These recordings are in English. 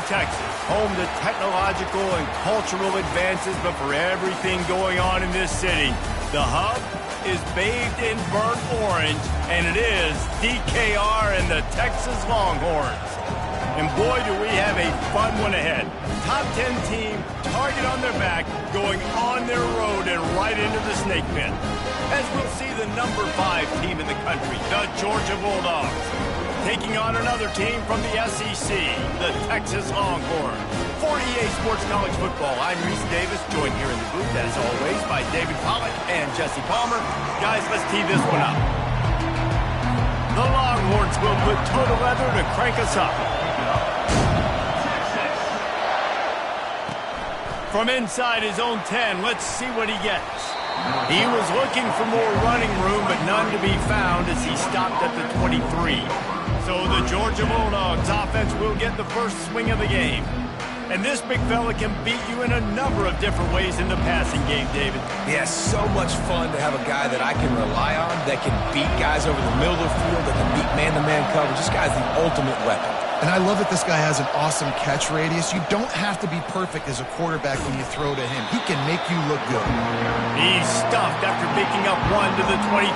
Texas, home to technological and cultural advances, but for everything going on in this city, the hub is bathed in burnt orange, and it is DKR and the Texas Longhorns. And boy, do we have a fun one ahead. Top 10 team, target on their back, going on their road and right into the snake pit. As we'll see the number 5 team in the country, the Georgia Bulldogs, taking on another team from the SEC, the Texas Longhorns. For EA Sports College Football, I'm Reese Davis, joined here in the booth, as always, by David Pollack and Jesse Palmer. Guys, let's tee this one up. The Longhorns will put total leather to crank us up. From inside his own 10, let's see what he gets. He was looking for more running room, but none to be found as he stopped at the 23. So the Georgia Bulldogs offense will get the first swing of the game. And this big fella can beat you in a number of different ways in the passing game, David. Yeah, so much fun to have a guy that I can rely on, that can beat guys over the middle of the field, that can beat man-to-man coverage. This guy's the ultimate weapon. And I love that this guy has an awesome catch radius. You don't have to be perfect as a quarterback when you throw to him. He can make you look good. He's stuffed after picking up one to the 23.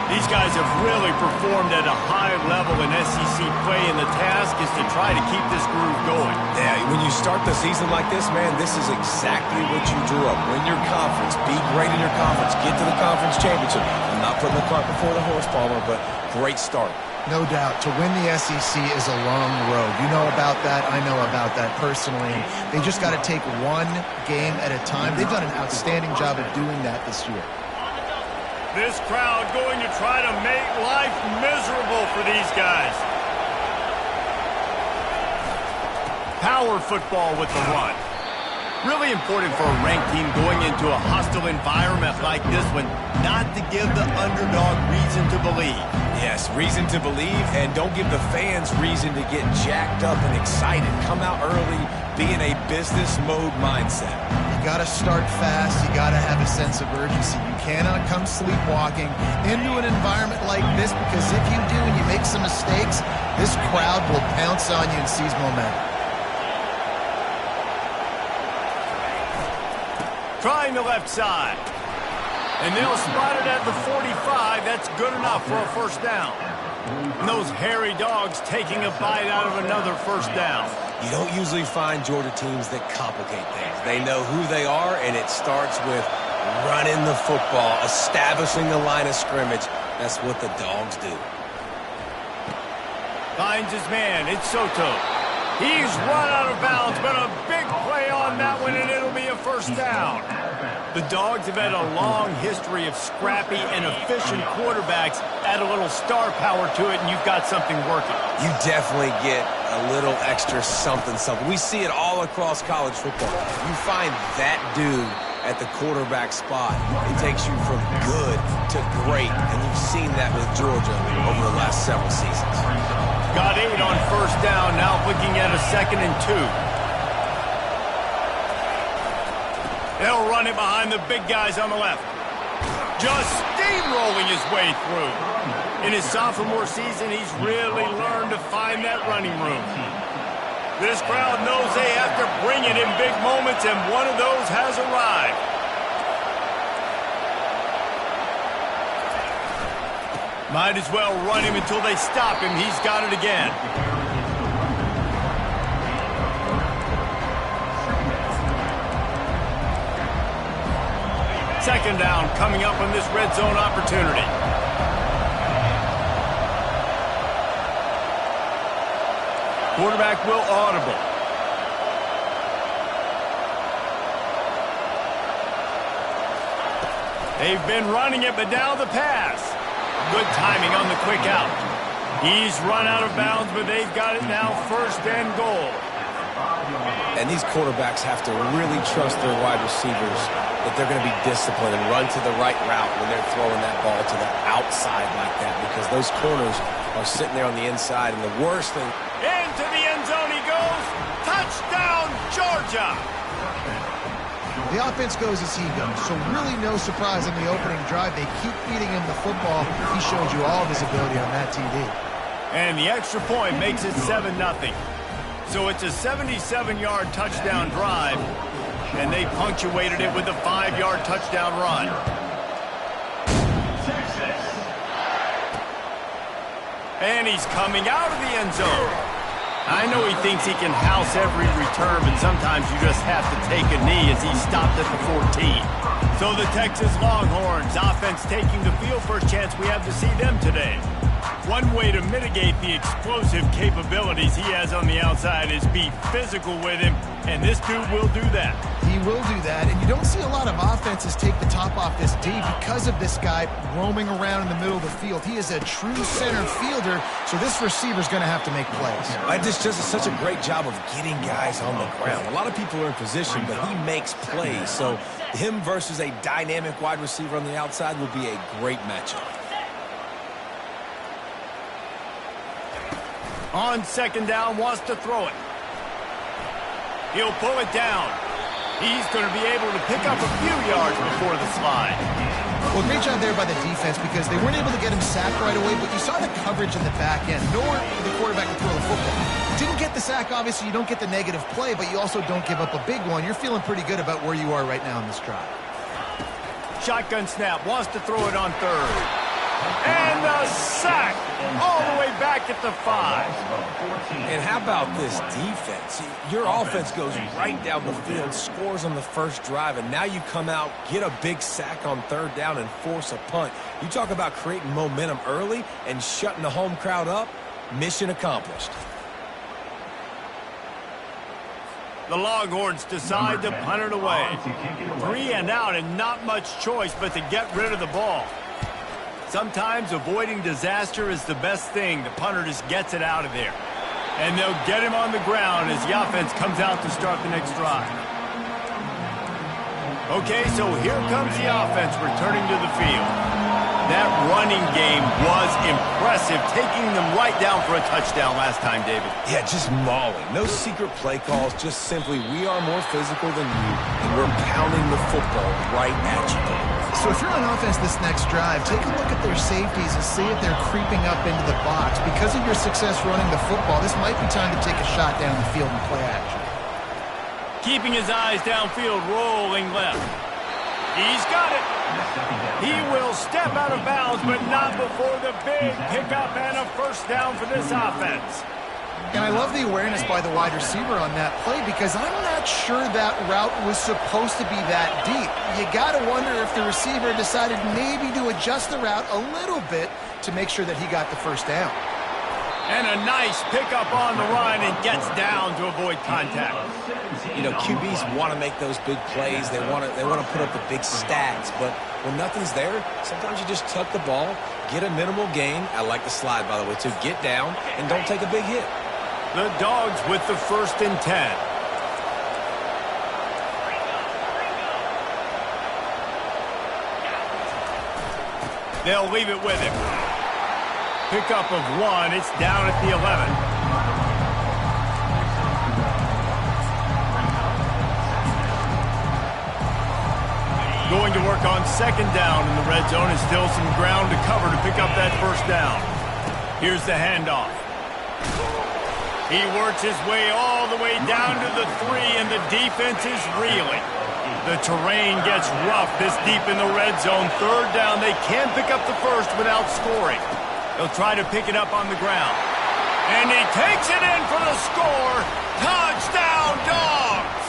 These guys have really performed at a high level in SEC play, and the task is to try to keep this groove going. Yeah, when you start the season like this, man, this is exactly what you drew up. Win your conference, be great in your conference, get to the conference championship. I'm not putting the cart before the horse, Palmer, but great start. No doubt. To win the SEC is a long road. You know about that. I know about that personally. They just got to take one game at a time. They've done an outstanding job of doing that this year. This crowd going to try to make life miserable for these guys. Power football with the run. Really important for a ranked team going into a hostile environment like this one, not to give the underdog reason to believe. Yes, reason to believe, and don't give the fans reason to get jacked up and excited. Come out early, be in a business mode mindset. You got to start fast. You got to have a sense of urgency. You cannot come sleepwalking into an environment like this, because if you do and you make some mistakes, this crowd will pounce on you and seize momentum. Trying the left side. And they'll spot it at the 45. That's good enough for a first down. And those hairy dogs taking a bite out of another first down. You don't usually find Georgia teams that complicate things. They know who they are, and it starts with running the football, establishing the line of scrimmage. That's what the dogs do. Finds his man. It's Soto. He's run out of bounds, but a big play on that one, and it'll be a first down. The Dogs have had a long history of scrappy and efficient quarterbacks. Add a little star power to it, and you've got something working. You definitely get a little extra something. We see it all across college football. You find that dude at the quarterback spot, it takes you from good to great, and you've seen that with Georgia over the last several seasons. Got 8 on first down, now looking at a 2nd and 2. They'll run it behind the big guys on the left. Just steamrolling his way through. In his sophomore season, he's really learned to find that running room. This crowd knows they have to bring it in big moments, and one of those has arrived. Might as well run him until they stop him. He's got it again. Second down coming up on this red zone opportunity. Quarterback will audible. They've been running it, but now the pass. Good timing on the quick out. He's run out of bounds, but they've got it now, 1st and goal. And these quarterbacks have to really trust their wide receivers that they're going to be disciplined and run to the right route when they're throwing that ball to the outside like that, because those corners are sitting there on the inside, and the worst thing... Into the end zone he goes. Touchdown, Georgia! The offense goes as he goes, so really no surprise in the opening drive. They keep feeding him the football. He showed you all of his ability on that TD. And the extra point makes it 7-0. So it's a 77-yard touchdown drive, and they punctuated it with a 5-yard touchdown run. And he's coming out of the end zone. I know he thinks he can house every return, but sometimes you just have to take a knee as he stopped at the 14. So the Texas Longhorns offense taking the field. First chance we have to see them today. One way to mitigate the explosive capabilities he has on the outside is be physical with him, and this dude will do that. He will do that, and you don't see a lot of offenses take the top off this D because of this guy roaming around in the middle of the field. He is a true center fielder, so this receiver's going to have to make plays. That just does such a great job of getting guys on the ground. A lot of people are in position, but he makes plays, so him versus a dynamic wide receiver on the outside will be a great matchup. On second down, wants to throw it. He'll pull it down. He's going to be able to pick up a few yards before the slide. Well, great job there by the defense because they weren't able to get him sacked right away, but you saw the coverage in the back end. Nowhere for the quarterback to throw the football. Didn't get the sack, obviously. You don't get the negative play, but you also don't give up a big one. You're feeling pretty good about where you are right now in this drive. Shotgun snap, wants to throw it on third. And the sack all the way back at the 5. And how about this defense? Your offense goes right down the field, scores on the first drive, and now you come out, get a big sack on third down, and force a punt. You talk about creating momentum early and shutting the home crowd up. Mission accomplished. The Longhorns decide to punt it away. 3 and out and not much choice but to get rid of the ball. Sometimes avoiding disaster is the best thing. The punter just gets it out of there. And they'll get him on the ground as the offense comes out to start the next drive. Okay, so here comes the offense returning to the field. That running game was impressive, taking them right down for a touchdown last time, David. Yeah, just mauling. No secret play calls, just simply we are more physical than you, and we're pounding the football right at you. So if you're on offense this next drive, take a look at their safeties and see if they're creeping up into the box. Because of your success running the football, this might be time to take a shot down the field and play action. Keeping his eyes downfield, rolling left. He's got it. He will step out of bounds, but not before the big pickup and a first down for this offense. And I love the awareness by the wide receiver on that play because I'm not sure that route was supposed to be that deep. You got to wonder if the receiver decided maybe to adjust the route a little bit to make sure that he got the first down. And a nice pickup on the run and gets down to avoid contact. You know, QBs want to make those big plays. They want to put up the big stats. But when nothing's there, sometimes you just tuck the ball, get a minimal gain. I like the slide, by the way, too. Get down and don't take a big hit. The Dogs with the 1st and 10. They'll leave it with him. Pickup of 1. It's down at the 11. Going to work on second down in the red zone, and still some ground to cover to pick up that first down. Here's the handoff. He works his way all the way down to the 3, and the defense is reeling. The terrain gets rough this deep in the red zone. Third down, they can pick up the first without scoring. They'll try to pick it up on the ground. And he takes it in for the score. Touchdown, Dogs!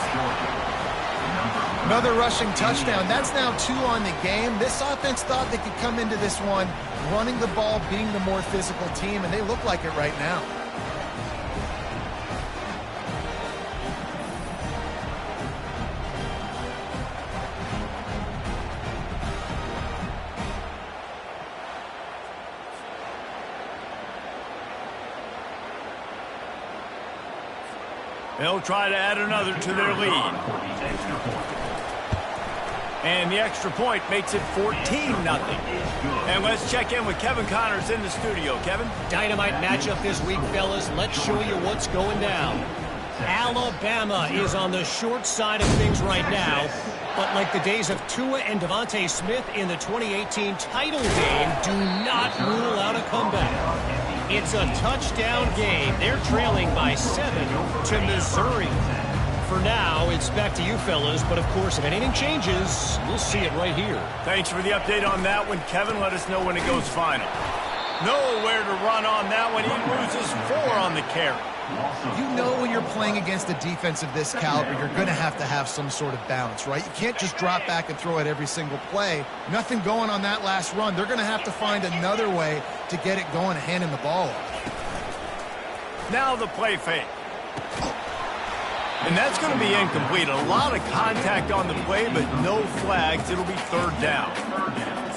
Another rushing touchdown. That's now 2 on the game. This offense thought they could come into this one running the ball, being the more physical team, and they look like it right now. They'll try to add another to their lead. And the extra point makes it 14-0. And let's check in with Kevin Connors in the studio. Kevin? Dynamite matchup this week, fellas. Let's show you what's going down. Alabama is on the short side of things right now. But like the days of Tua and Devontae Smith in the 2018 title game, do not rule out a comeback. It's a touchdown game. They're trailing by 7 to Missouri. For now, it's back to you fellas, but of course, if anything changes, we'll see it right here. Thanks for the update on that one, Kevin. Let us know when it goes final. Nowhere to run on that one. He loses 4 on the carry. You know when you're playing against a defense of this caliber, you're going to have some sort of balance, right? You can't just drop back and throw it every single play. Nothing going on that last run. They're going to have to find another way to get it going and hand him the ball off. Now the play fake. And that's going to be incomplete. A lot of contact on the play, but no flags. It'll be 3rd down.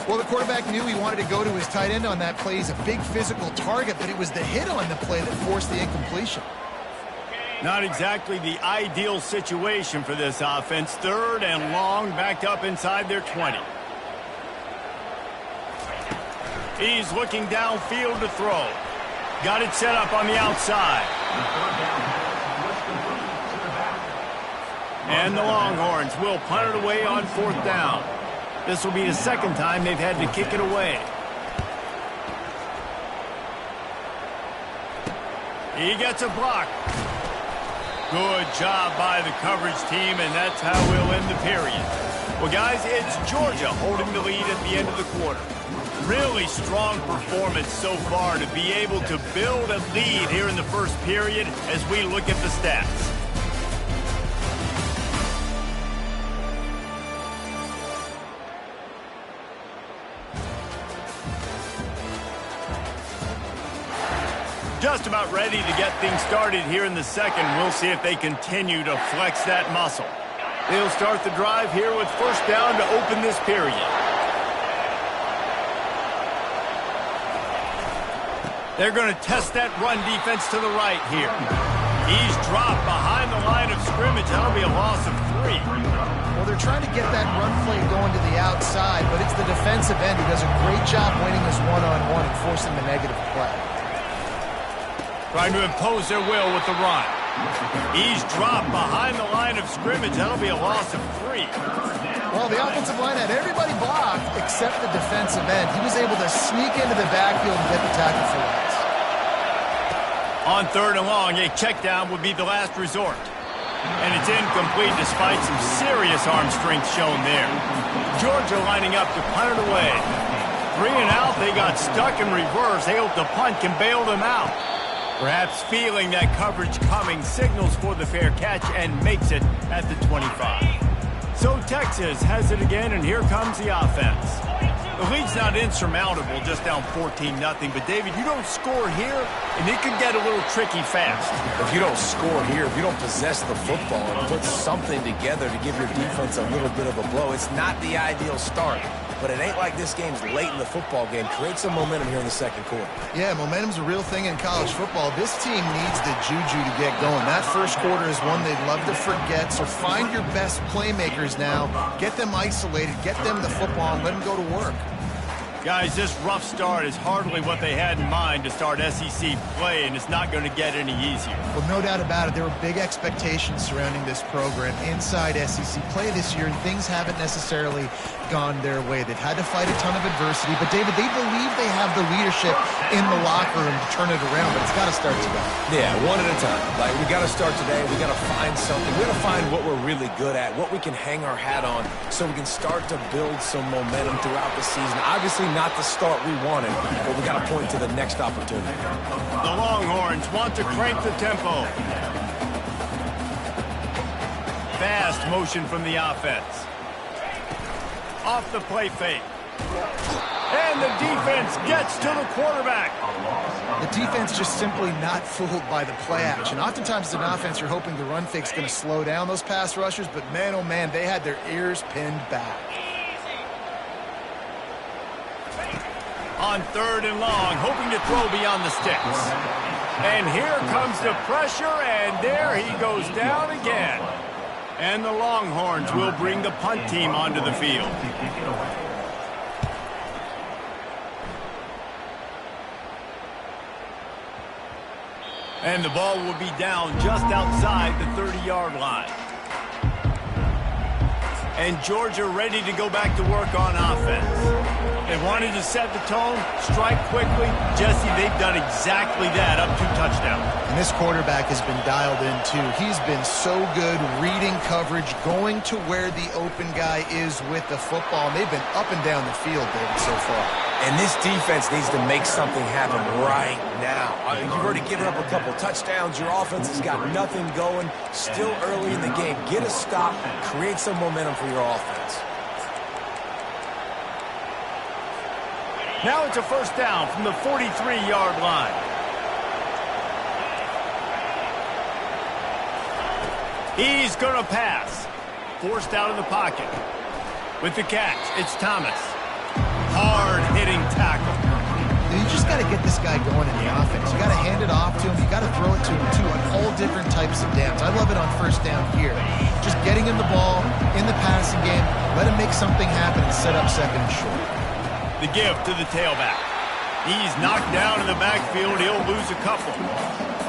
Well, the quarterback knew he wanted to go to his tight end on that play. He's a big physical target, but it was the hit on the play that forced the incompletion. Not exactly the ideal situation for this offense. 3rd and long, backed up inside their 20. He's looking downfield to throw. Got it set up on the outside. And the Longhorns will punt it away on 4th down. This will be the 2nd time they've had to kick it away. He gets a block. Good job by the coverage team, and that's how we'll end the period. Well, guys, it's Georgia holding the lead at the end of the quarter. Really strong performance so far to be able to build a lead here in the first period as we look at the stats. Just about ready to get things started here in the second. We'll see if they continue to flex that muscle. They'll start the drive here with 1st down to open this period. They're going to test that run defense to the right here. He's dropped behind the line of scrimmage. That'll be a loss of 3. Well, they're trying to get that run play going to the outside, but it's the defensive end who does a great job winning this one-on-one and forcing the negative play. Trying to impose their will with the run. He's dropped behind the line of scrimmage. That'll be a loss of 3. Well, the offensive line had everybody blocked except the defensive end. He was able to sneak into the backfield and get the tackle for loss. On 3rd and long, a check down would be the last resort. And it's incomplete despite some serious arm strength shown there. Georgia lining up to punt it away. 3 and out, they got stuck in reverse. They hope the punt can bail them out. Perhaps feeling that coverage coming, signals for the fair catch and makes it at the 25. So Texas has it again, and here comes the offense. The lead's not insurmountable, just down 14-0. But, David, you don't score here, and it could get a little tricky fast. If you don't score here, if you don't possess the football and put something together to give your defense a little bit of a blow, it's not the ideal start. But it ain't like this game's late in the football game. Create some momentum here in the 2nd quarter. Yeah, momentum's a real thing in college football. This team needs the juju to get going. That 1st quarter is one they'd love to forget. So find your best playmakers now. Get them isolated. Get them the football and let them go to work. Guys, this rough start is hardly what they had in mind to start SEC play, and it's not going to get any easier. Well, no doubt about it. There were big expectations surrounding this program inside SEC play this year, and things haven't necessarily gone their way. They've had to fight a ton of adversity, but, David, they believe they have the leadership in the locker room to turn it around, but it's got to start today. Yeah, one at a time. Like, we got to start today. We got to find something. We got to find what we're really good at, what we can hang our hat on, so we can start to build some momentum throughout the season. Obviously, not the start we wanted, but we got to point to the next opportunity. The Longhorns want to crank the tempo. Fast motion from the offense. Off the play fake. And the defense gets to the quarterback. The defense just simply not fooled by the play action. Oftentimes, as an offense, you're hoping the run fake's going to slow down those pass rushers, but man, oh man, they had their ears pinned back. On 3rd and long, hoping to throw beyond the sticks. And here comes the pressure, and there he goes down again. And the Longhorns will bring the punt team onto the field. And the ball will be down just outside the 30-yard line. And Georgia ready to go back to work on offense. They wanted to set the tone, strike quickly. Jesse, they've done exactly that, up 2 touchdowns. And this quarterback has been dialed in, too. He's been so good reading coverage, going to where the open guy is with the football. And they've been up and down the field, David, so far. And this defense needs to make something happen right now. You've already given up a couple touchdowns. Your offense has got nothing going. Still early in the game. Get a stop. Create some momentum for your offense. Now it's a first down from the 43-yard line. He's going to pass. Forced out of the pocket. With the catch, it's Thomas. Hard-hitting tackle. You just got to get this guy going in the offense. You got to hand it off to him. You got to throw it to him, too, on all different types of downs. I love it on first down here. Just getting him the ball in the passing game. Let him make something happen and set up second and short. The give to the tailback. He's knocked down in the backfield. He'll lose a couple.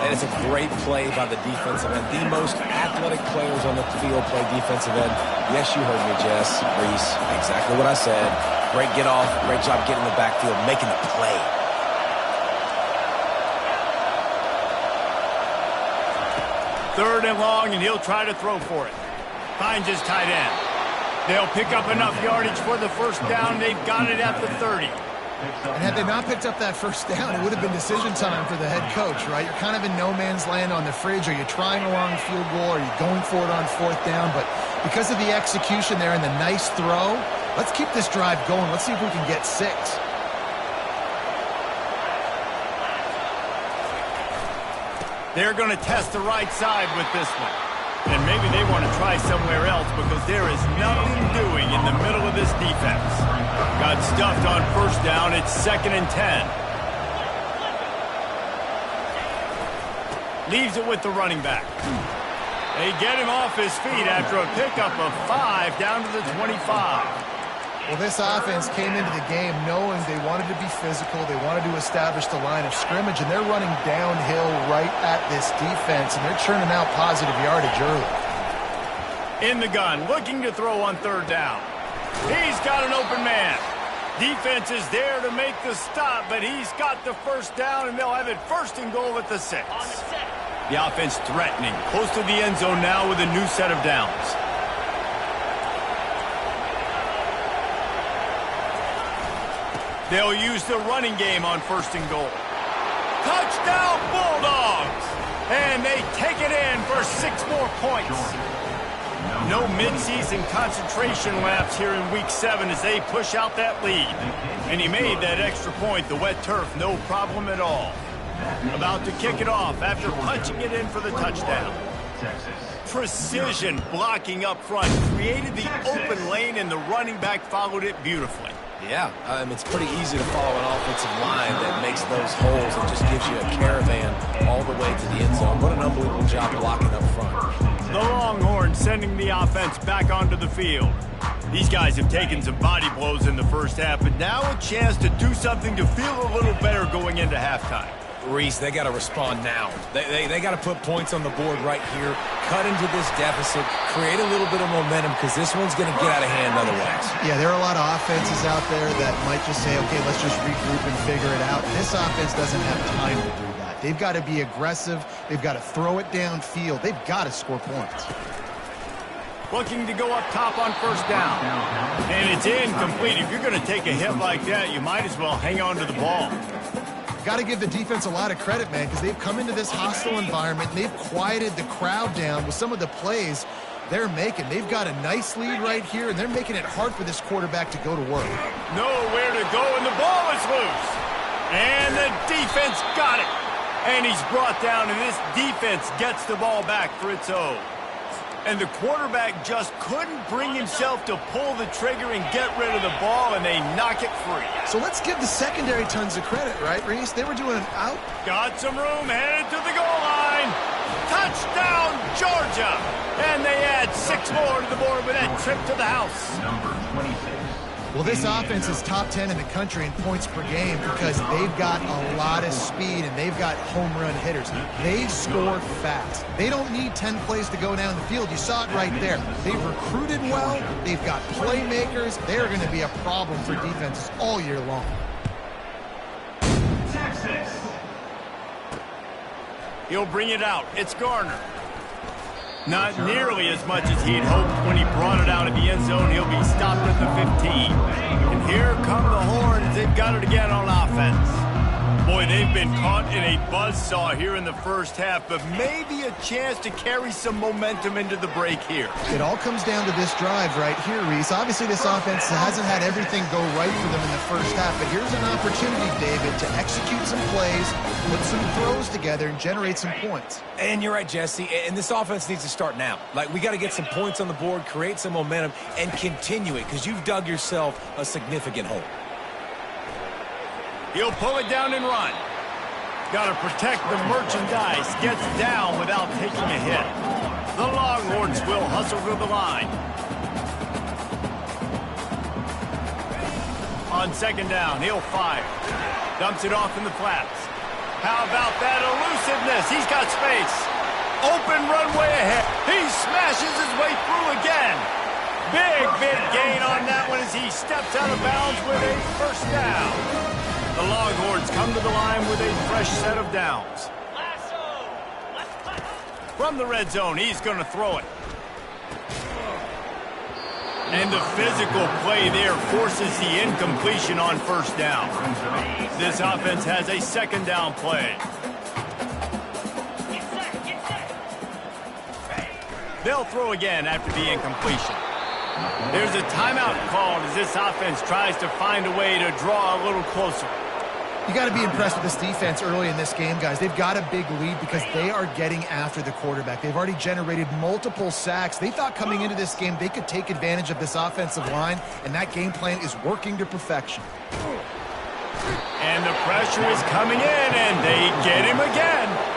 And it's a great play by the defensive end. The most athletic players on the field play defensive end. Yes, you heard me, Jess, Reese. Exactly what I said. Great get off. Great job getting in the backfield, making the play. Third and long, and he'll try to throw for it. Finds his tight end. They'll pick up enough yardage for the first down. They've got it at the 30. And had they not picked up that first down, it would have been decision time for the head coach, right? You're kind of in no man's land on the fridge. Are you trying a long field goal? Are you going for it on fourth down? But because of the execution there and the nice throw, let's keep this drive going. Let's see if we can get 6. They're going to test the right side with this one. And maybe they want to try somewhere else because there is nothing doing in the middle of this defense. Got stuffed on first down. It's 2nd and 10. Leaves it with the running back. They get him off his feet after a pickup of 5 down to the 25. Well, this offense came into the game knowing they wanted to be physical. They wanted to establish the line of scrimmage, and they're running downhill right at this defense, and they're churning out positive yardage early. In the gun, looking to throw on third down. He's got an open man. Defense is there to make the stop, but he's got the first down, and they'll have it 1st and goal at the 6. The offense threatening, close to the end zone now with a new set of downs. They'll use the running game on 1st and goal. Touchdown Bulldogs! And they take it in for 6 more points. No midseason concentration laps here in Week 7 as they push out that lead. And he made that extra point, the wet turf, no problem at all. About to kick it off after punching it in for the touchdown. Precision blocking up front, created the open lane, and the running back followed it beautifully. Yeah, it's pretty easy to follow an offensive line that makes those holes and just gives you a caravan all the way to the end zone. What an unbelievable job blocking up front. The Longhorns sending the offense back onto the field. These guys have taken some body blows in the first half, but now a chance to do something to feel a little better going into halftime. Reese, they got to respond now. They got to put points on the board right here, cut into this deficit, create a little bit of momentum because this one's going to get out of hand otherwise. Yeah, there are a lot of offenses out there that might just say, okay, let's just regroup and figure it out. This offense doesn't have time to do that. They've got to be aggressive. They've got to throw it downfield. They've got to score points. Looking to go up top on first down. And it's incomplete. If you're going to take a hit like that, you might as well hang on to the ball. Got to give the defense a lot of credit, man, because they've come into this hostile environment and they've quieted the crowd down with some of the plays they're making. They've got a nice lead right here, and they're making it hard for this quarterback to go to work. Nowhere to go, and the ball is loose. And the defense got it. And he's brought down, and this defense gets the ball back for its own. And the quarterback just couldn't bring himself to pull the trigger and get rid of the ball, and they knock it free. So let's give the secondary tons of credit, right, Reese? They were doing an out. Got some room, headed to the goal line. Touchdown, Georgia! And they add 6 more to the board with that trip to the house. Well, this offense is top 10 in the country in points per game because they've got a lot of speed and they've got home run hitters. They score fast. They don't need 10 plays to go down the field. You saw it right there. They've recruited well. They've got playmakers. They're going to be a problem for defenses all year long. He'll bring it out. It's Garner. Not nearly as much as he'd hoped when he brought it out of the end zone. He'll be stopped at the 15. And here come the Horns. They've got it again on offense. Boy, they've been caught in a buzzsaw here in the first half, but maybe a chance to carry some momentum into the break here. It all comes down to this drive right here, Reese. Obviously, this offense hasn't had everything go right for them in the first half, but here's an opportunity, David, to execute some plays, put some throws together, and generate some points. And you're right, Jesse, and this offense needs to start now. Like, we got to get some points on the board, create some momentum, and continue it, because you've dug yourself a significant hole. He'll pull it down and run. Got to protect the merchandise. Gets down without taking a hit. The Longhorns will hustle to the line. On second down, he'll fire. Dumps it off in the flats. How about that elusiveness? He's got space. Open runway ahead. He smashes his way through again. Big gain on that one as he steps out of bounds with a first down. The Longhorns come to the line with a fresh set of downs. From the red zone, he's going to throw it. And the physical play there forces the incompletion on first down. This offense has a second down play. They'll throw again after the incompletion. There's a timeout called as this offense tries to find a way to draw a little closer. You got to be impressed with this defense early in this game, guys. They've got a big lead because they are getting after the quarterback. They've already generated multiple sacks. They thought coming into this game they could take advantage of this offensive line, and that game plan is working to perfection. And the pressure is coming in, and they get him again.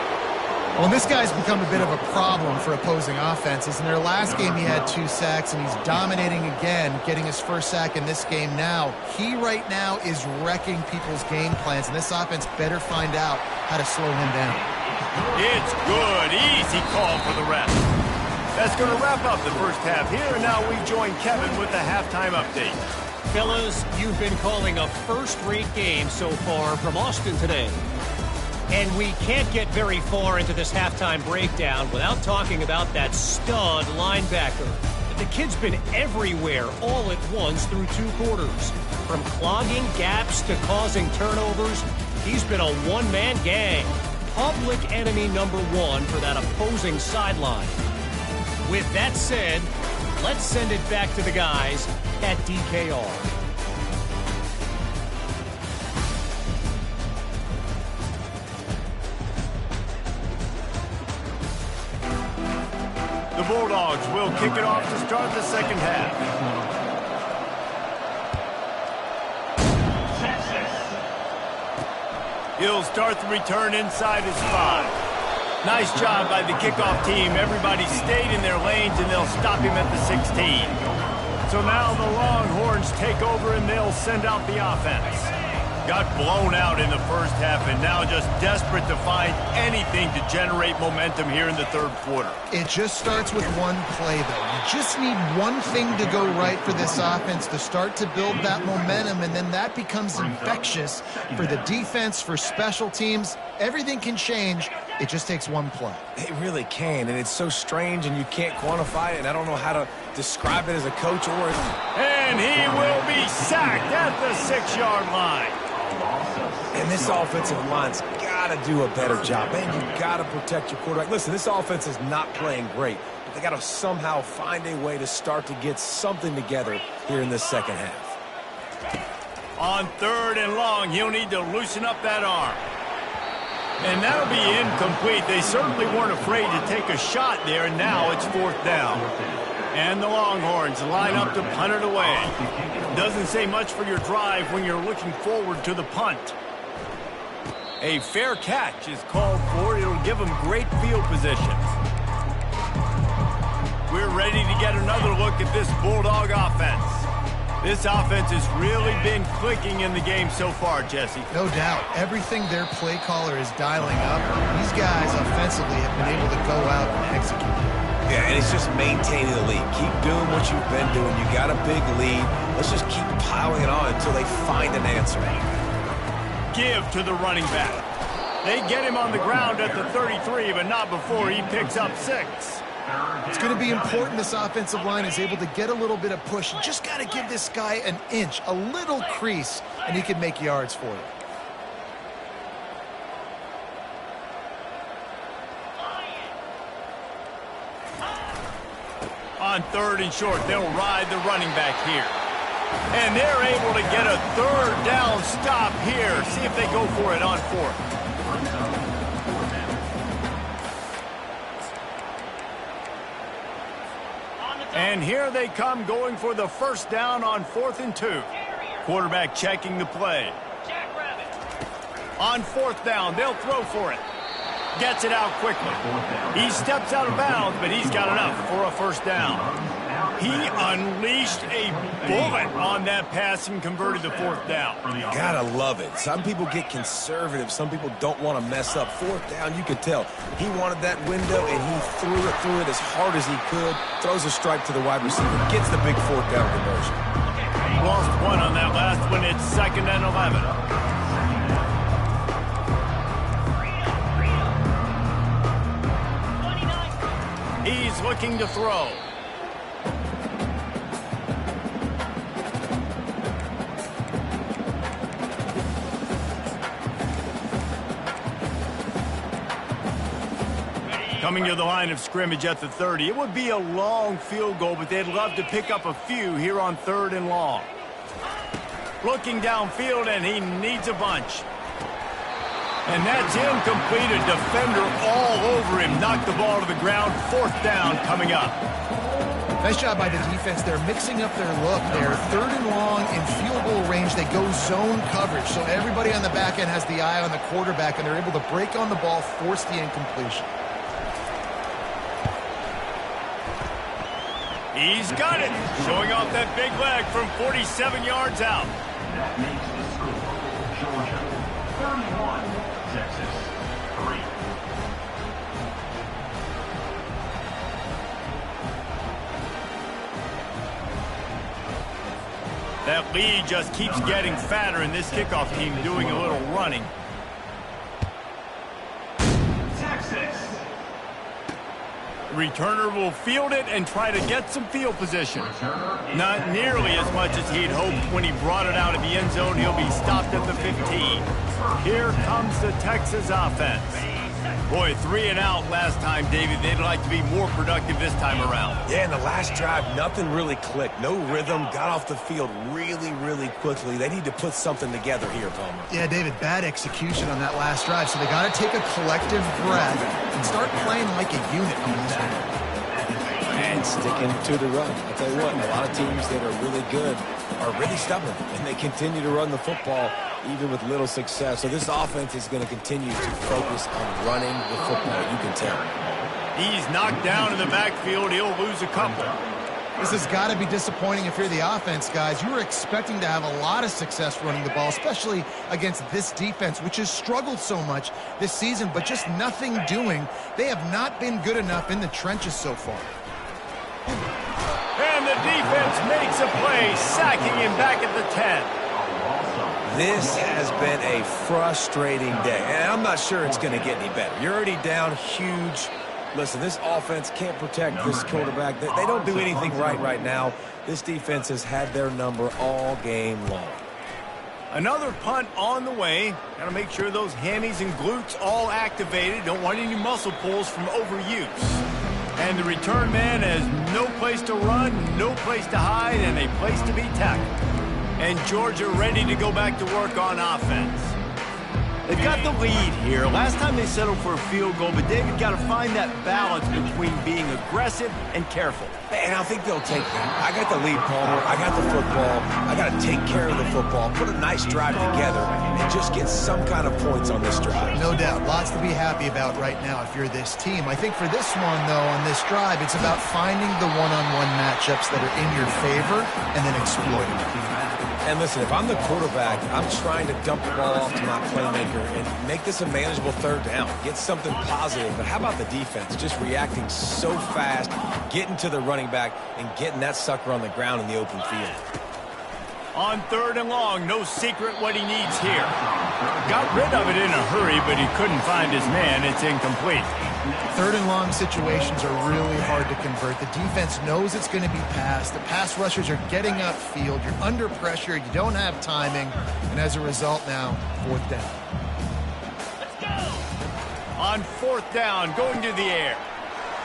Well, this guy's become a bit of a problem for opposing offenses. In their last game, he had 2 sacks, and he's dominating again, getting his first sack in this game now. He right now is wrecking people's game plans, and this offense better find out how to slow him down. It's good. Easy call for the ref. That's going to wrap up the first half here, and now we join Kevin with the halftime update. Fellas, you've been calling a first-rate game so far from Austin today. And we can't get very far into this halftime breakdown without talking about that stud linebacker. The kid's been everywhere all at once through 2 quarters. From clogging gaps to causing turnovers, he's been a one-man gang. Public enemy number 1 for that opposing sideline. With that said, let's send it back to the guys at DKR. The Bulldogs will kick it off to start the second half. He'll start the return inside his 5. Nice job by the kickoff team. Everybody stayed in their lanes, and they'll stop him at the 16. So now the Longhorns take over, and they'll send out the offense. Got blown out in the first half and now just desperate to find anything to generate momentum here in the third quarter. It just starts with one play, though. You just need one thing to go right for this offense to start to build that momentum, and then that becomes infectious for the defense, for special teams. Everything can change. It just takes one play. It really can, and it's so strange, and you can't quantify it, and I don't know how to describe it as a coach or as... And he will be sacked at the 6-yard line. And this offensive line's got to do a better job. Man, you got to protect your quarterback. Listen, this offense is not playing great, but they got to somehow find a way to start to get something together here in this second half. On 3rd and long, he'll need to loosen up that arm. And that'll be incomplete. They certainly weren't afraid to take a shot there, and now it's 4th down. And the Longhorns line up to punt it away. Doesn't say much for your drive when you're looking forward to the punt. A fair catch is called for. It'll give them great field position. We're ready to get another look at this Bulldog offense. This offense has really been clicking in the game so far, Jesse. No doubt. Everything their play caller is dialing up, these guys offensively have been able to go out and execute. Yeah, and it's just maintaining the lead. Keep doing what you've been doing. You got a big lead. Let's just keep piling it on until they find an answer. Give to the running back. They get him on the ground at the 33, but not before he picks up 6. It's going to be important this offensive line is able to get a little bit of push. You just got to give this guy an inch, a little crease, and he can make yards for you. On 3rd and short, they'll ride the running back here. And they're able to get a 3rd down stop here. See if they go for it on 4th. And here they come going for the 1st down on 4th and 2. Quarterback checking the play. On 4th down, they'll throw for it. Gets it out quickly. He steps out of bounds, but he's got enough for a 1st down. He unleashed a bullet on that pass and converted the 4th down. Gotta love it. Some people get conservative. Some people don't want to mess up. 4th down, you could tell. He wanted that window, and he threw it as hard as he could. Throws a strike to the wide receiver. Gets the big 4th down conversion. Lost 1 on that last one. It's 2nd and 11. He's looking to throw. Coming to the line of scrimmage at the 30. It would be a long field goal, but they'd love to pick up a few here on 3rd and long. Looking downfield, and he needs a bunch. And that's incomplete. A defender all over him. Knocked the ball to the ground. 4th down coming up. Nice job by the defense. They're mixing up their look. They're 3rd and long in field goal range. They go zone coverage. So everybody on the back end has the eye on the quarterback, and they're able to break on the ball, force the incompletion. He's got it. Showing off that big leg from 47 yards out. That makes the score Georgia 31, Texas 3. That lead just keeps getting fatter, and this kickoff team doing a little running. Texas. Returner will field it and try to get some field position. Not nearly as much as he'd hoped when he brought it out of the end zone. He'll be stopped at the 15. Here comes the Texas offense. Boy, 3 and out last time, David. They'd like to be more productive this time around. Yeah, in the last drive, nothing really clicked. No rhythm. Got off the field really, really quickly. They need to put something together here, Palmer. Yeah, David, bad execution on that last drive. So they got to take a collective breath and start playing like a unit on this one. And sticking to the run. I'll tell you what, a lot of teams that are really good are really stubborn, and they continue to run the football even with little success. So this offense is going to continue to focus on running the football. You can tell. He's knocked down in the backfield. He'll lose a couple. This has got to be disappointing if you're the offense, guys. You were expecting to have a lot of success running the ball, especially against this defense, which has struggled so much this season, but just nothing doing. They have not been good enough in the trenches so far. And the defense makes a play, sacking him back at the 10. This has been a frustrating day, and I'm not sure it's going to get any better. You're already down huge. Listen, this offense can't protect this quarterback. They don't do anything right now. This defense has had their number all game long. Another punt on the way. Got to make sure those hammies and glutes all activated. Don't want any muscle pulls from overuse. And the return man has no place to run, no place to hide, and a place to be tackled. And Georgia ready to go back to work on offense. They've got the lead here. Last time they settled for a field goal, but David got to find that balance between being aggressive and careful. And I think they'll take that. I got the lead, Palmer. I got the football. I got to take care of the football, put a nice drive together, and just get some kind of points on this drive. No doubt. Lots to be happy about right now if you're this team. I think for this one, though, on this drive, it's about finding the one-on-one matchup. matchups that are in your favor and then exploit it. And listen, if I'm the quarterback, I'm trying to dump the ball off to my playmaker and make this a manageable third down. Get something positive. But how about the defense? Just reacting so fast, getting to the running back, and getting that sucker on the ground in the open field. On 3rd and long, no secret what he needs here. Got rid of it in a hurry, but he couldn't find his man. It's incomplete. 3rd and long situations are really hard to convert. The defense knows it's going to be passed. The pass rushers are getting upfield. You're under pressure. You don't have timing. And as a result now, 4th down. Let's go! On 4th down, going to the air.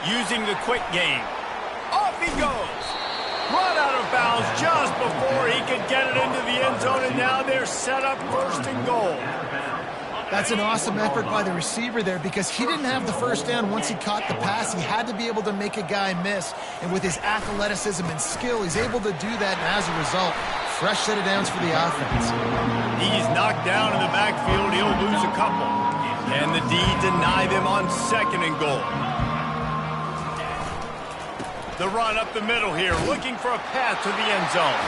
Using the quick game. Off he goes. Run out of bounds just before he could get it into the end zone, and now they're set up 1st and goal. That's an awesome effort by the receiver there because he didn't have the 1st down once he caught the pass. He had to be able to make a guy miss, and with his athleticism and skill, he's able to do that, and as a result, fresh set of downs for the offense. He's knocked down in the backfield. He'll lose a couple, and the D deny them on 2nd and goal. The run up the middle here, looking for a path to the end zone.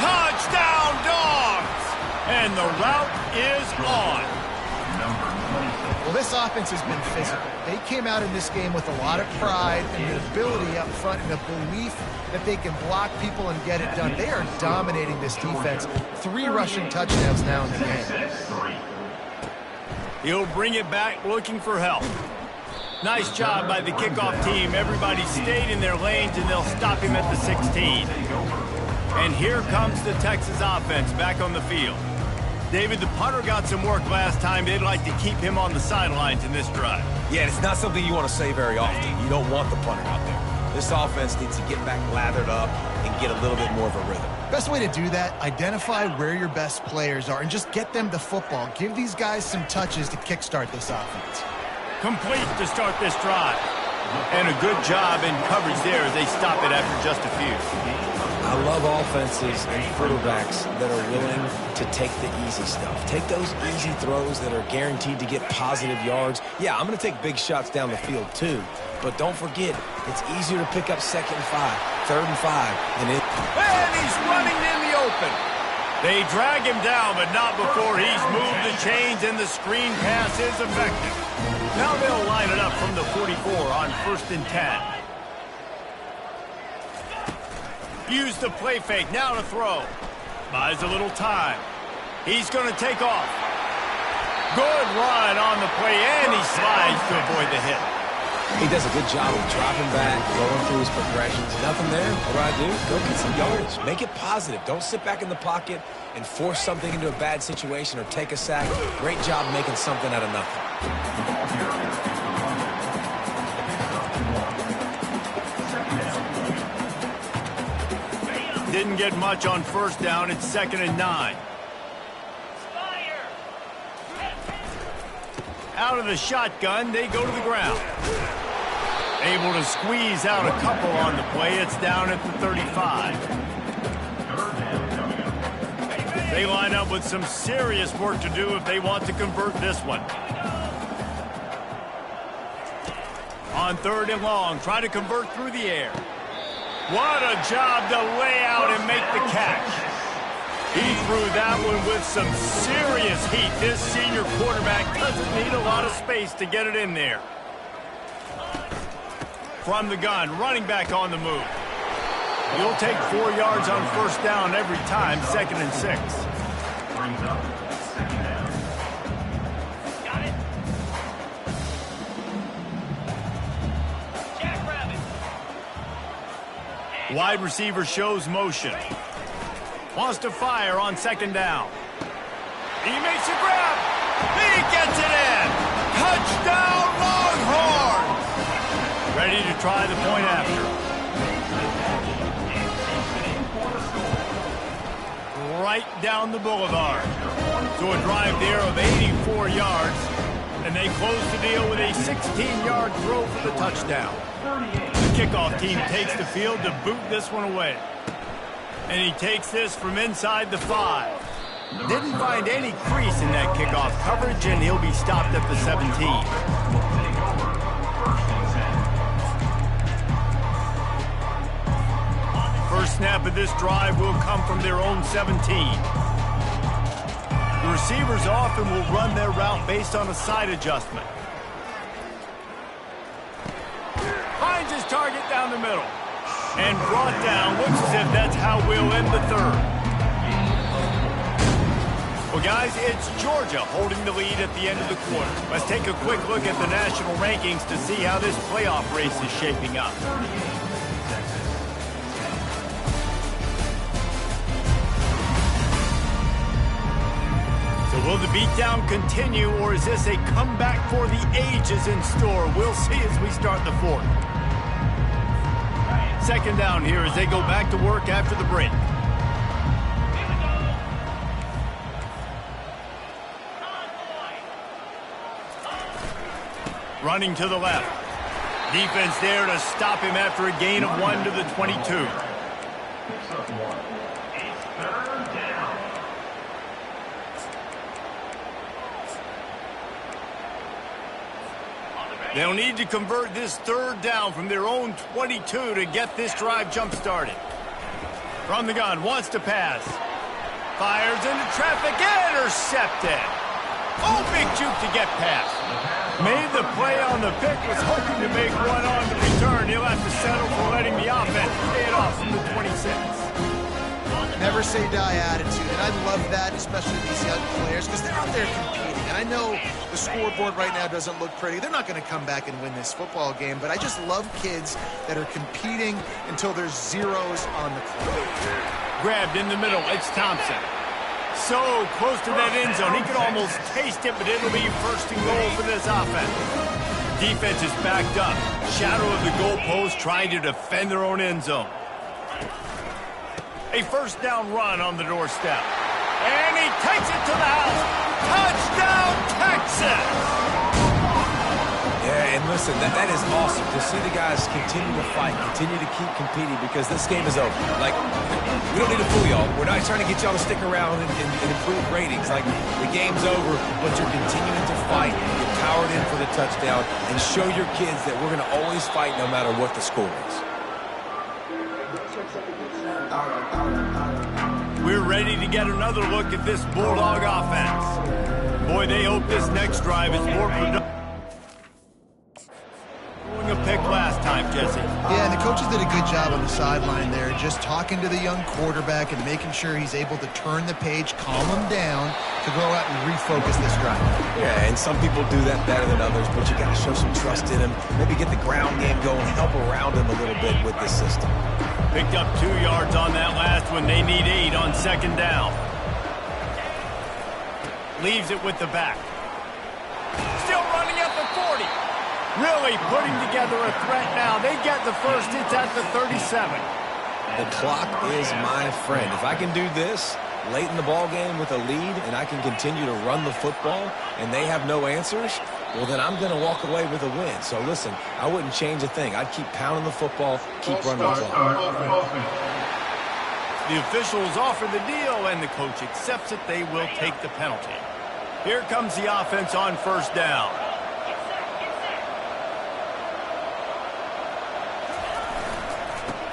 Touchdown, Dogs! And the route is on. Well, this offense has been physical. They came out in this game with a lot of pride and the ability up front and the belief that they can block people and get it done. They are dominating this defense. 3 rushing touchdowns now in the game. He'll bring it back, looking for help. Nice job by the kickoff team. Everybody stayed in their lanes, and they'll stop him at the 16. And here comes the Texas offense back on the field. David, the punter got some work last time. They'd like to keep him on the sidelines in this drive. Yeah, it's not something you want to say very often. You don't want the punter out there. This offense needs to get back lathered up and get a little bit more of a rhythm. Best way to do that, identify where your best players are and just get them the football. Give these guys some touches to kickstart this offense. Complete to start this drive. And a good job in coverage there as they stop it after just a few. I love offenses and quarterbacks that are willing to take the easy stuff. Take those easy throws that are guaranteed to get positive yards. Yeah, I'm going to take big shots down the field too. But don't forget, it's easier to pick up 2nd and 5, 3rd and 5 than it. And he's running in the open. They drag him down, but not before he's moved the chains, and the screen pass is effective. Now they'll line it up from the 44 on 1st and 10. Use the play fake, now to throw. Buys a little time. He's going to take off. Good run on the play, and he slides to avoid the hit. He does a good job of dropping back, going through his progressions. Nothing there. What do? Go get some yardage. Make it positive. Don't sit back in the pocket and force something into a bad situation or take a sack. Great job making something out of nothing. Didn't get much on 1st down. It's 2nd and 9. Out of the shotgun, they go to the ground. Able to squeeze out a couple on the play. It's down at the 35. They line up with some serious work to do if they want to convert this one. On 3rd and long, try to convert through the air. What a job to lay out and make the catch. He threw that one with some serious heat. This senior quarterback doesn't need a lot of space to get it in there. From the gun, running back on the move. He'll take 4 yards on 1st down every time, 2nd and 6. Brings up 2nd down. Got it. Jackrabbit. Wide receiver shows motion. Wants to fire on 2nd down. He makes a grab. He gets it in. Touchdown, Longhorns! Ready to try the point after. Right down the boulevard. So a drive there of 84 yards. And they close the deal with a 16-yard throw for the touchdown. The kickoff team takes the field to boot this one away. And he takes this from inside the 5. Didn't find any crease in that kickoff coverage, and he'll be stopped at the 17. first snap of this drive will come from their own 17. The receivers often will run their route based on a side adjustment. Finds his target down the middle. And brought down. Looks as if that's how we'll end the third. Well, guys, it's Georgia holding the lead at the end of the quarter. Let's take a quick look at the national rankings to see how this playoff race is shaping up. So will the beatdown continue, or is this a comeback for the ages in store? We'll see as we start the fourth. Second down here as they go back to work after the break. Running to the left. Defense there to stop him after a gain of 1 to the 22. It's third down. They'll need to convert this third down from their own 22 to get this drive jump-started. From the gun, wants to pass. Fires into traffic, intercepted. Oh, big juke to get past. Made the play on the pick, was hoping to make one on the return. He'll have to settle for letting the offense pay it off from the 26. Never say die attitude, and I love that, especially these young players, because they're out there competing. And I know the scoreboard right now doesn't look pretty. They're not going to come back and win this football game, but I just love kids that are competing until there's zeros on the clock. Grabbed in the middle, it's Thompson. So close to that end zone, he could almost taste it, but it'll be first and goal for this offense. Defense is backed up. Shadow of the goalpost trying to defend their own end zone. A first down run on the doorstep. And he takes it to the house. Touchdown, Texas! Yeah, and listen, that is awesome to see the guys continue to fight, continue to keep competing, because this game is over. Like, we don't need to fool y'all. We're not trying to get y'all to stick around and improve ratings. Like, the game's over, but you're continuing to fight. You're powered in for the touchdown, and show your kids that we're going to always fight no matter what the score is. We're ready to get another look at this Bulldog offense. Boy, they hope this next drive is more productive. A pick last time, Jesse. Yeah, and the coaches did a good job on the sideline there, just talking to the young quarterback and making sure he's able to turn the page, calm him down to go out and refocus this drive. Yeah, and some people do that better than others, but you got to show some trust in him. Maybe get the ground game going, help around him a little bit with this system. Picked up 2 yards on that last one. They need 8 on second down. Leaves it with the back. Still running at the 40. Really putting together a threat now. They get the first. It's at the 37. The clock is my friend. If I can do this late in the ball game with a lead and I can continue to run the football and they have no answers, well, then I'm going to walk away with a win. So, listen, I wouldn't change a thing. I'd keep pounding the football, keep running the clock. The officials offer the deal, and the coach accepts it. They will take the penalty. Here comes the offense on first down.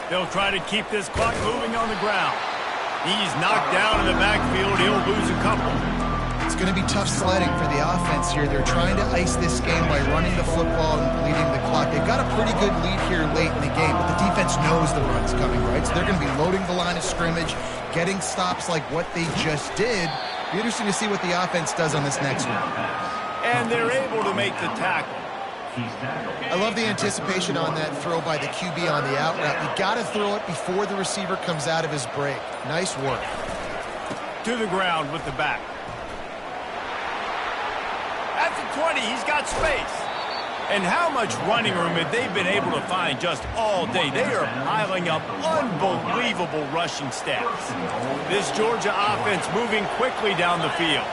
They'll try to keep this clock moving on the ground. He's knocked down in the backfield. He'll lose a couple. It's going to be tough sledding for the offense here. They're trying to ice this game by running the football and bleeding the clock. They've got a pretty good lead here late in the game, but the defense knows the run's coming, right? So they're going to be loading the line of scrimmage, getting stops like what they just did. Be interesting to see what the offense does on this next one. And they're able to make the tackle. I love the anticipation on that throw by the QB on the out route. You got to throw it before the receiver comes out of his break. Nice work. To the ground with the back. At the 20, he's got space. And how much running room have they been able to find just all day? They are piling up unbelievable rushing stats. This Georgia offense moving quickly down the field.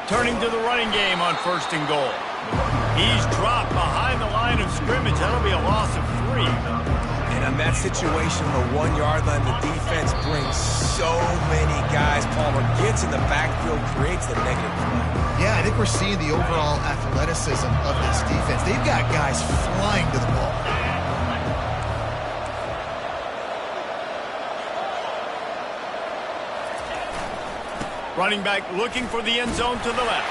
Turning to the running game on first and goal. He's dropped behind the line of scrimmage. That'll be a loss of 3. And on that situation, the 1 yard line, the defense brings so many guys. Palmer gets in the backfield, creates the negative play. Yeah, I think we're seeing the overall athleticism of this defense. They've got guys flying to the ball. Running back looking for the end zone to the left.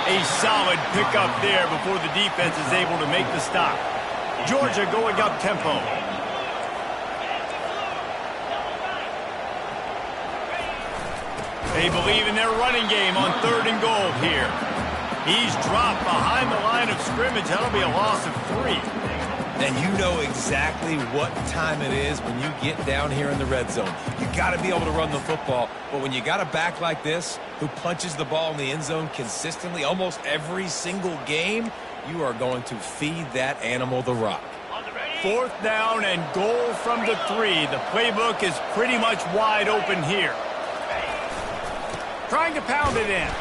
A solid pickup there before the defense is able to make the stop. Georgia going up tempo. They believe in their running game on 3rd and goal here. He's dropped behind the line of scrimmage. That'll be a loss of 3. And you know exactly what time it is when you get down here in the red zone. You got to be able to run the football. But when you got a back like this who punches the ball in the end zone consistently almost every single game, you are going to feed that animal the rock. 4th down and goal from the 3. The playbook is pretty much wide open here. Trying to pound it in.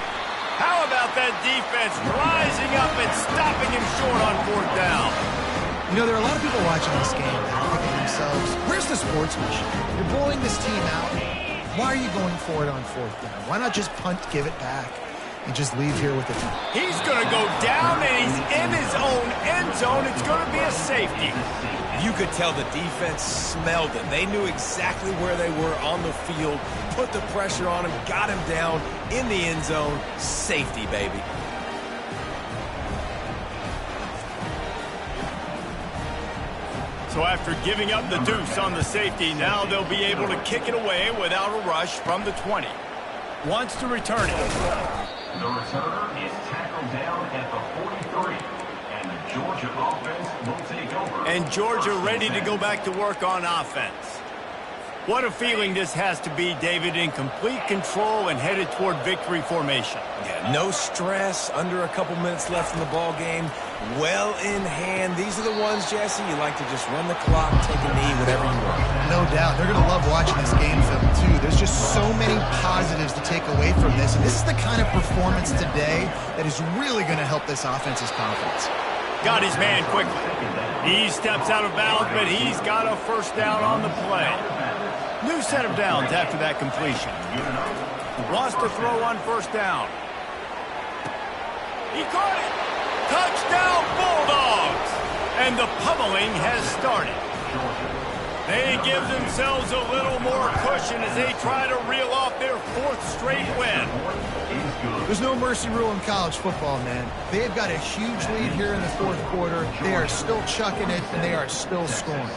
How about that defense rising up and stopping him short on 4th down? You know, there are a lot of people watching this game that are thinking to themselves, where's the sportsmanship? You're blowing this team out. Why are you going for it on 4th down? Why not just punt, give it back, and just leave here with it? He's going to go down, and he's in his own end zone. It's going to be a safety. You could tell the defense smelled it. They knew exactly where they were on the field, put the pressure on him, got him down in the end zone. Safety, baby. So after giving up the deuce on the safety, now they'll be able to kick it away without a rush from the 20. Wants to return it. The returner is tackled down at the 43. And the Georgia offense will take over. And Georgia ready to go back to work on offense. What a feeling this has to be, David, in complete control and headed toward victory formation. Yeah, no stress, under a couple minutes left in the ball game. Well in hand. These are the ones, Jesse, you like to just run the clock, take a knee, whatever you want. No doubt. They're going to love watching this game film, too. There's just so many positives to take away from this. And this is the kind of performance today that is really going to help this offense's confidence. Got his man quickly. He steps out of bounds, but he's got a 1st down on the play. New set of downs after that completion. Wants to throw on 1st down. He caught it. Touchdown Bulldogs. And the pummeling has started. They give themselves a little more cushion as they try to reel off their 4th straight win. There's no mercy rule in college football, man. They've got a huge lead here in the 4th quarter. They are still chucking it, and they are still scoring.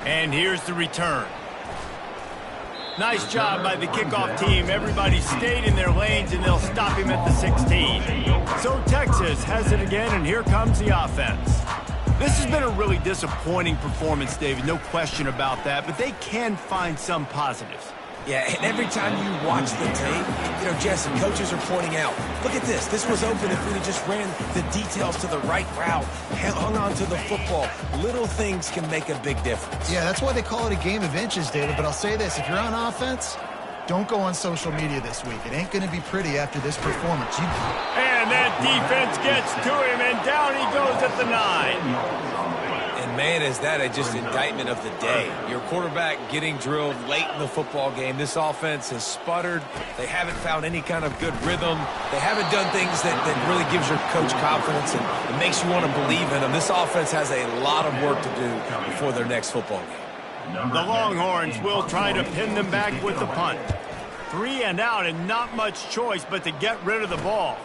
And here's the return. Nice job by the kickoff team. Everybody stayed in their lanes, and they'll stop him at the 16. So Texas has it again, and here comes the offense. This has been a really disappointing performance, David, no question about that, but they can find some positives. Yeah, and every time you watch the tape, you know, Jesse, coaches are pointing out, look at this. This was open if we had just ran the details to the right route, hung on to the football. Little things can make a big difference. Yeah, that's why they call it a game of inches, David. But I'll say this, if you're on offense, don't go on social media this week. It ain't going to be pretty after this performance. And that defense gets to him, and down he goes at the 9. And man, is that just indictment of the day. Your quarterback getting drilled late in the football game. This offense has sputtered. They haven't found any kind of good rhythm. They haven't done things that really gives your coach confidence and it makes you want to believe in them. This offense has a lot of work to do before their next football game. The Longhorns will try to pin them back with the punt. 3 and out and not much choice but to get rid of the ball.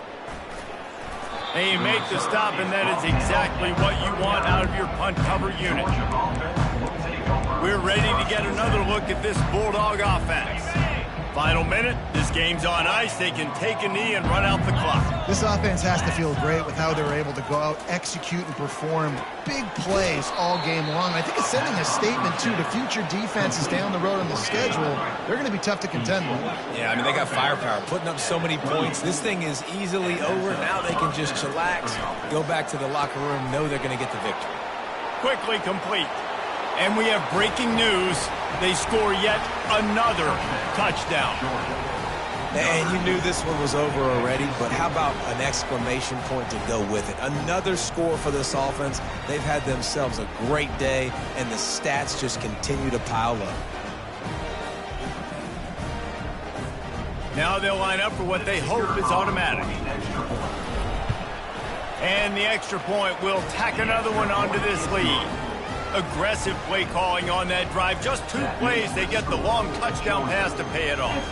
They make the stop, and that is exactly what you want out of your punt cover unit. We're ready to get another look at this Bulldog offense. Final minute, this game's on ice. They can take a knee and run out the clock. This offense has to feel great with how they're able to go out, execute, and perform big plays all game long. I think it's sending a statement, too, to future defenses down the road on the schedule. They're going to be tough to contend with. Yeah, I mean, they got firepower, putting up so many points. This thing is easily over. Now they can just chillax, go back to the locker room, know they're going to get the victory. Quickly complete. And we have breaking news. They score yet another touchdown. And you knew this one was over already, but how about an exclamation point to go with it? Another score for this offense. They've had themselves a great day, and the stats just continue to pile up. Now they'll line up for what they hope is automatic. And the extra point will tack another one onto this lead. Aggressive play calling on that drive. Just 2 plays, they get the long touchdown pass to pay it off.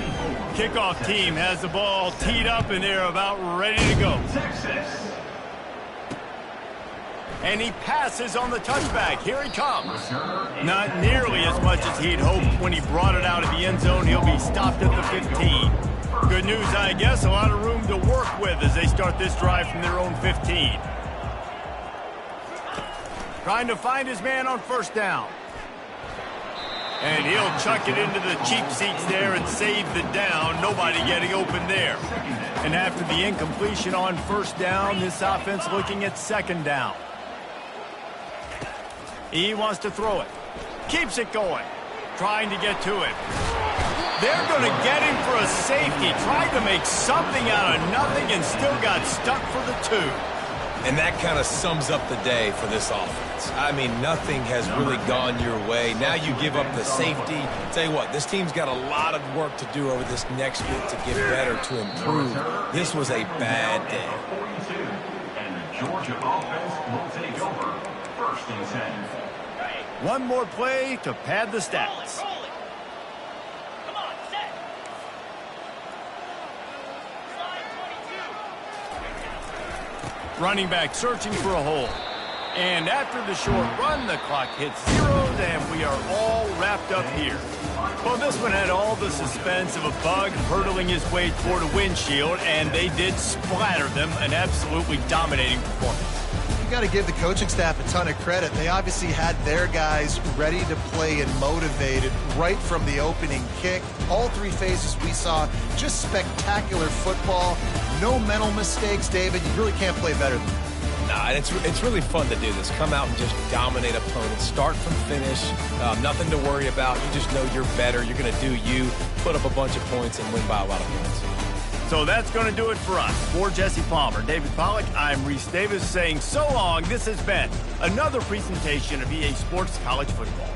Kickoff team has the ball teed up, and they're about ready to go. Texas. And he passes on the touchback. Here he comes. Not nearly as much as he'd hoped when he brought it out of the end zone. He'll be stopped at the 15. Good news, I guess. A lot of room to work with as they start this drive from their own 15. Trying to find his man on first down. And he'll chuck it into the cheap seats there and save the down. Nobody getting open there. And after the incompletion on first down, this offense looking at second down. He wants to throw it. Keeps it going. Trying to get to it. They're going to get him for a safety. Tried to make something out of nothing and still got stuck for the 2. And that kind of sums up the day for this offense. I mean, nothing has really gone your way. Now you give up the safety. Tell you what, this team's got a lot of work to do over this next bit to get better, to improve. This was a bad day. 42. And the Georgia offense will take over. First and 10. One more play to pad the stats. Running back searching for a hole. And after the short run, the clock hits zeros, and we are all wrapped up here. Well, this one had all the suspense of a bug hurtling his way toward a windshield, and they did splatter them. An absolutely dominating performance. You got to give the coaching staff a ton of credit. They obviously had their guys ready to play and motivated right from the opening kick. All 3 phases we saw, just spectacular football. No mental mistakes, David. You really can't play better than that. Nah, and it's really fun to do this. Come out and just dominate opponents. Start from finish. Nothing to worry about. You just know you're better. You're going to do you, put up a bunch of points, and win by a lot of points. So that's going to do it for us. For Jesse Palmer, David Pollack, I'm Reese Davis saying so long. This has been another presentation of EA Sports College Football.